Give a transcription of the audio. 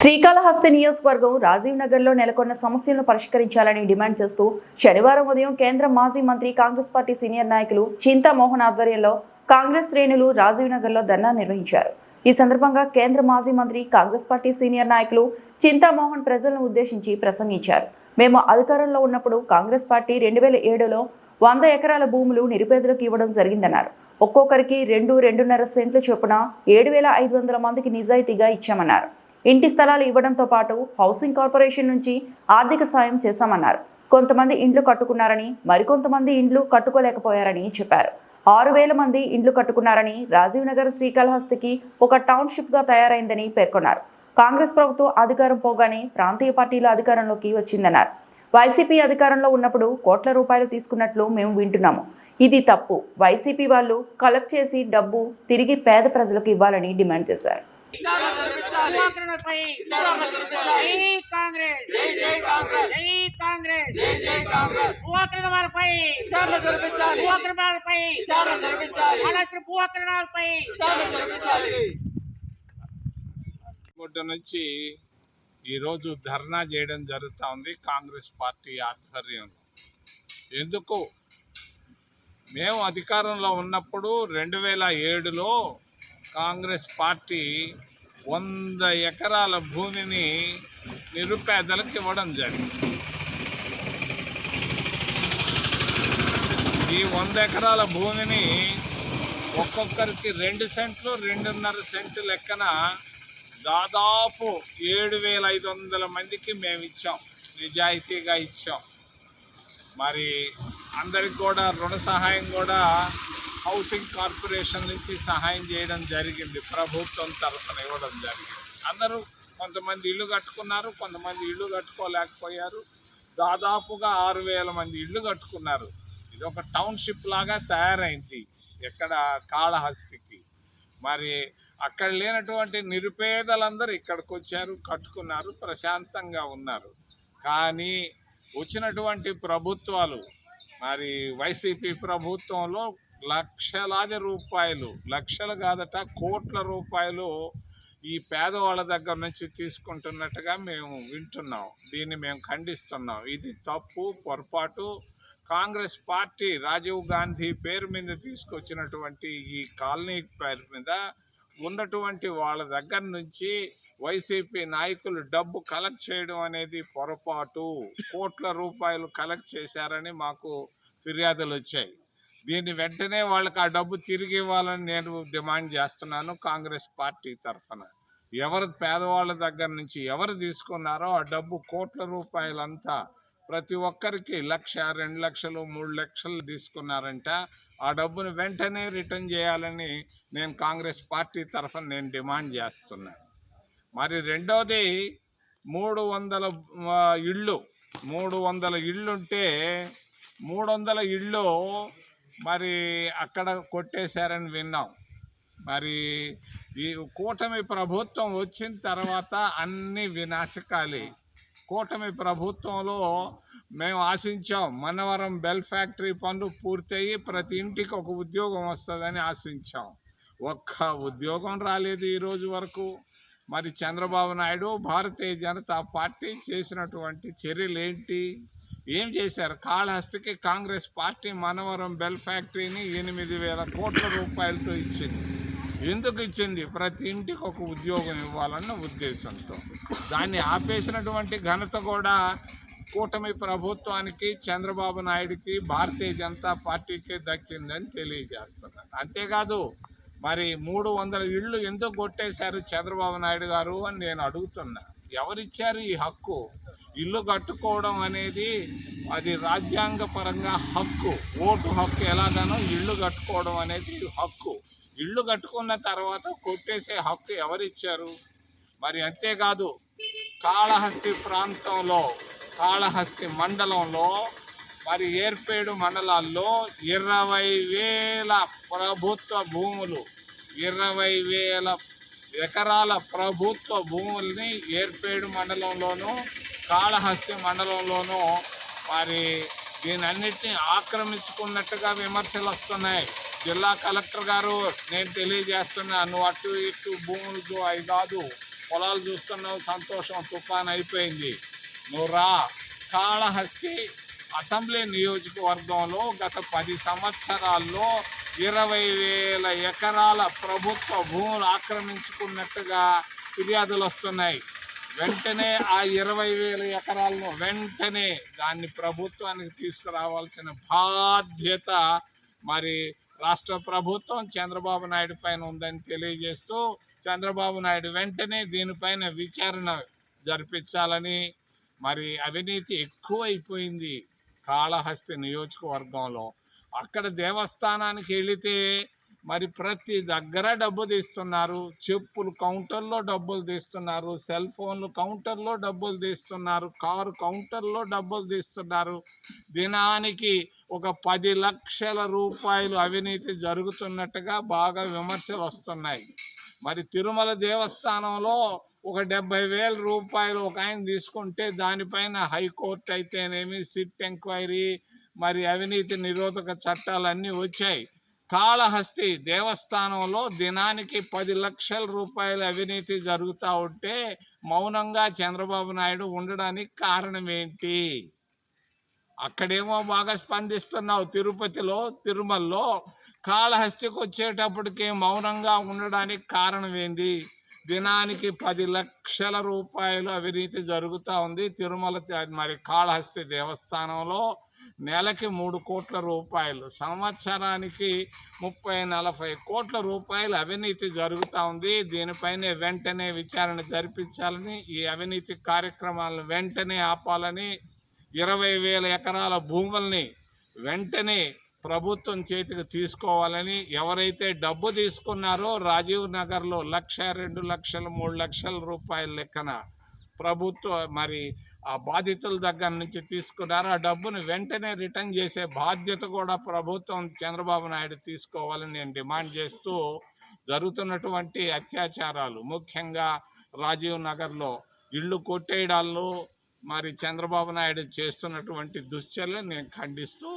శ్రీకాళహస్తి నియోజకవర్గం రాజీవ్ నగర్లో నెలకొన్న సమస్యలను పరిష్కరించాలని డిమాండ్ చేస్తూ శనివారం ఉదయం కేంద్ర మాజీ మంత్రి కాంగ్రెస్ పార్టీ సీనియర్ నాయకులు చింతామోహన్ ఆధ్వర్యంలో కాంగ్రెస్ శ్రేణులు రాజీవ్ నగర్లో ధర్నా నిర్వహించారు. ఈ సందర్భంగా కేంద్ర మాజీ మంత్రి కాంగ్రెస్ పార్టీ సీనియర్ నాయకులు చింతామోహన్ ప్రజలను ఉద్దేశించి ప్రసంగించారు. మేము అధికారంలో ఉన్నప్పుడు కాంగ్రెస్ పార్టీ 2007లో 100 ఎకరాల భూములు నిరుపేదలకు ఇవ్వడం జరిగిందన్నారు. ఒక్కొక్కరికి 2.5 సెంట్లు చొప్పున 7,500 మందికి నిజాయితీగా ఇచ్చామన్నారు. ఇంటి స్థలాలు ఇవ్వడంతో పాటు హౌసింగ్ కార్పొరేషన్ నుంచి ఆర్థిక సాయం చేశామన్నారు. కొంతమంది ఇండ్లు కట్టుకున్నారని, మరికొంతమంది ఇండ్లు కట్టుకోలేకపోయారని చెప్పారు. 6,000 మంది ఇండ్లు కట్టుకున్నారని, రాజీవ్ నగర్ శ్రీకాళహస్తికి ఒక టౌన్షిప్ గా తయారైందని పేర్కొన్నారు. కాంగ్రెస్ ప్రభుత్వం అధికారం పోగానే ప్రాంతీయ పార్టీల అధికారంలోకి వచ్చిందన్నారు. వైసీపీ అధికారంలో ఉన్నప్పుడు కోట్ల రూపాయలు తీసుకున్నట్లు మేము వింటున్నాము. ఇది తప్పు. వైసీపీ వాళ్ళు కలెక్ట్ చేసి డబ్బు తిరిగి పేద ప్రజలకు ఇవ్వాలని డిమాండ్ చేశారు. నుంచి ఈరోజు ధర్నా చేయడం జరుగుతూ ఉంది కాంగ్రెస్ పార్టీ ఆధ్వర్యంలో. ఎందుకు? మేము అధికారంలో ఉన్నప్పుడు 2007లో కాంగ్రెస్ పార్టీ 100 ఎకరాల భూమిని నిరుపేదలకు ఇవ్వడం జరిగింది. ఈ 100 ఎకరాల భూమిని ఒక్కొక్కరికి 2 సెంట్లు 2.5 సెంట్లు లెక్కన దాదాపు 7,500 మందికి మేము ఇచ్చాం, నిజాయితీగా ఇచ్చాం. మరి అందరికి కూడా రుణ సహాయం కూడా హౌసింగ్ కార్పొరేషన్ నుంచి సహాయం చేయడం జరిగింది, ప్రభుత్వం తరఫున ఇవ్వడం జరిగింది. అందరూ కొంతమంది ఇళ్ళు కట్టుకున్నారు, కొంతమంది ఇళ్ళు కట్టుకోలేకపోయారు. దాదాపుగా 6,000 మంది ఇళ్ళు కట్టుకున్నారు. ఇది ఒక టౌన్షిప్ లాగా తయారైంది ఎక్కడ కాళహస్తికి. మరి అక్కడ లేనటువంటి నిరుపేదలందరూ ఇక్కడికి వచ్చారు, కట్టుకున్నారు, ప్రశాంతంగా ఉన్నారు. కానీ వచ్చినటువంటి ప్రభుత్వాలు, మరి వైసీపీ ప్రభుత్వంలో లక్షలాది రూపాయలు, లక్షలు కాదట కోట్ల రూపాయలు ఈ పేదవాళ్ళ దగ్గర నుంచి తీసుకుంటున్నట్టుగా మేము వింటున్నాం. దీన్ని మేము ఖండిస్తున్నాం. ఇది తప్పు, పొరపాటు. కాంగ్రెస్ పార్టీ రాజీవ్ గాంధీ పేరు మీద తీసుకొచ్చినటువంటి ఈ కాలనీ పేరు మీద ఉన్నటువంటి వాళ్ళ దగ్గర నుంచి వైసీపీ నాయకులు డబ్బు కలెక్ట్ చేయడం అనేది పొరపాటు. కోట్ల రూపాయలు కలెక్ట్ చేశారని మాకు ఫిర్యాదులు వచ్చాయి. దీన్ని వెంటనే వాళ్ళకి ఆ డబ్బు తిరిగి ఇవ్వాలని నేను డిమాండ్ చేస్తున్నాను కాంగ్రెస్ పార్టీ తరఫున. ఎవరు పేదవాళ్ళ దగ్గర నుంచి ఎవరు తీసుకున్నారో ఆ డబ్బు కోట్ల రూపాయలంతా ప్రతి ఒక్కరికి 1,00,000, 2 లక్షలు, 3 లక్షలు తీసుకున్నారంట. ఆ డబ్బును వెంటనే రిటర్న్ చేయాలని నేను కాంగ్రెస్ పార్టీ తరఫున నేను డిమాండ్ చేస్తున్నాను. మరి రెండవది 300 ఇళ్ళుంటే 300 ఇళ్ళు మరి అక్కడ కొట్టేశారని విన్నాం. మరి ఈ కూటమి ప్రభుత్వం వచ్చిన తర్వాత అన్ని వినాశకాలే. కూటమి ప్రభుత్వంలో మేము ఆశించాం మనవరం బెల్ ఫ్యాక్టరీ పనులు పూర్తయ్యి ప్రతి ఇంటికి ఒక ఉద్యోగం వస్తుందని ఆశించాం. ఒక్క ఉద్యోగం రాలేదు ఈరోజు వరకు. మరి చంద్రబాబు నాయుడు, భారతీయ జనతా పార్టీ చేసినటువంటి చర్యలు ఏంటి? ఏం చేశారు? కాళహస్తికి కాంగ్రెస్ పార్టీ మనవరం బెల్ ఫ్యాక్టరీని 8,000 కోట్ల రూపాయలతో ఇచ్చింది. ఎందుకు ఇచ్చింది? ప్రతి ఇంటికి ఒక ఉద్యోగం ఇవ్వాలన్న ఉద్దేశంతో. దాన్ని ఆపేసినటువంటి ఘనత కూడా కూటమి ప్రభుత్వానికి, చంద్రబాబు నాయుడికి, భారతీయ జనతా పార్టీకి దక్కిందని తెలియజేస్తున్నాను. అంతేకాదు మరి 300 ఇళ్ళు ఎందుకు కొట్టేశారు చంద్రబాబు నాయుడు గారు అని నేను అడుగుతున్నా. ఎవరిచ్చారు ఈ హక్కు? ఇల్లు కట్టుకోవడం అనేది అది రాజ్యాంగపరంగా హక్కు. ఓటు హక్కు ఎలాగానో ఇల్లు కట్టుకోవడం అనేది హక్కు. ఇల్లు కట్టుకున్న తర్వాత కొట్టేసే హక్కు ఎవరిచ్చారు? మరి అంతేకాదు కాళహస్తి ప్రాంతంలో, కాళహస్తి మండలంలో, మరి ఏర్పేడు మండలాల్లో 20,000 ప్రభుత్వ భూములు, 20,000 ఎకరాల ప్రభుత్వ భూముల్ని ఏర్పేడు మండలంలోనూ కాళహస్తి మండలంలోనూ మరి దీనన్నిటిని ఆక్రమించుకున్నట్టుగా విమర్శలు వస్తున్నాయి. జిల్లా కలెక్టర్ గారు నేను తెలియజేస్తున్నా, నువ్వు అటు ఇటు భూములు అవి కాదు, పొలాలు చూస్తున్నావు, సంతోషం, తుఫాన్ అయిపోయింది. నువ్వు రా. కాళహస్తి అసెంబ్లీ నియోజకవర్గంలో గత 10 సంవత్సరాల్లో 20,000 ఎకరాల ప్రభుత్వ భూములు ఆక్రమించుకున్నట్టుగా ఫిర్యాదులు వస్తున్నాయి. వెంటనే ఆ 20,000 ఎకరాలను వెంటనే దాన్ని ప్రభుత్వానికి తీసుకురావాల్సిన బాధ్యత మరి రాష్ట్ర ప్రభుత్వం చంద్రబాబు నాయుడు పైన ఉందని తెలియజేస్తూ, చంద్రబాబు నాయుడు వెంటనే దీనిపైన విచారణ జరిపించాలని. మరి అవినీతి ఎక్కువైపోయింది కాళహస్తి నియోజకవర్గంలో. అక్కడ దేవస్థానానికి వెళితే మరి ప్రతి దగ్గర డబ్బు తీస్తున్నారు. చెప్పులు కౌంటర్లో డబ్బులు తీస్తున్నారు, సెల్ ఫోన్లు కౌంటర్లో డబ్బులు తీస్తున్నారు, కారు కౌంటర్లో డబ్బులు తీస్తున్నారు. దినానికి ఒక 10 లక్షల రూపాయలు అవినీతి జరుగుతున్నట్టుగా బాగా విమర్శలు వస్తున్నాయి. మరి తిరుమల దేవస్థానంలో ఒక 70,000 రూపాయలు ఒక ఆయన తీసుకుంటే దానిపైన హైకోర్టు అయితేనేమి, సిట్ ఎంక్వైరీ, మరి అవినీతి నిరోధక చట్టాలన్నీ వచ్చాయి. కాళహస్తి దేవస్థానంలో దినానికి 10 లక్షల రూపాయల అవినీతి జరుగుతూ ఉంటే మౌనంగా చంద్రబాబు నాయుడు ఉండడానికి కారణం ఏంటి? అక్కడేమో బాగా స్పందిస్తున్నావు తిరుపతిలో, తిరుమలలో. కాళహస్తికి వచ్చేటప్పటికి మౌనంగా ఉండడానికి కారణం ఏంది? దినానికి 10 లక్షల రూపాయలు అవినీతి జరుగుతూ ఉంది తిరుమల మరి కాళహస్తి దేవస్థానంలో. నెలకి 3 కోట్ల రూపాయలు, సంవత్సరానికి 30-40 కోట్ల రూపాయలు అవినీతి జరుగుతూ ఉంది. దీనిపైనే వెంటనే విచారణ జరిపించాలని, ఈ అవినీతి కార్యక్రమాలను వెంటనే ఆపాలని, 20,000 ఎకరాల భూముల్ని వెంటనే ప్రభుత్వం చేతికి తీసుకోవాలని, ఎవరైతే డబ్బు తీసుకున్నారో రాజీవ్ నగర్లో 1,00,000, 2,00,000, 3,00,000 రూపాయల లెక్కన ప్రభుత్వ మరి ఆ బాధితుల దగ్గర నుంచి తీసుకున్నారు, ఆ డబ్బును వెంటనే రిటర్న్ చేసే బాధ్యత కూడా ప్రభుత్వం చంద్రబాబు నాయుడు తీసుకోవాలని నేను డిమాండ్ చేస్తూ, జరుగుతున్నటువంటి అత్యాచారాలు ముఖ్యంగా రాజీవ్ నగర్లో ఇళ్ళు కొట్టేయడాల్లో మరి చంద్రబాబు నాయుడు చేస్తున్నటువంటి దుశ్చర్యలు నేను ఖండిస్తూ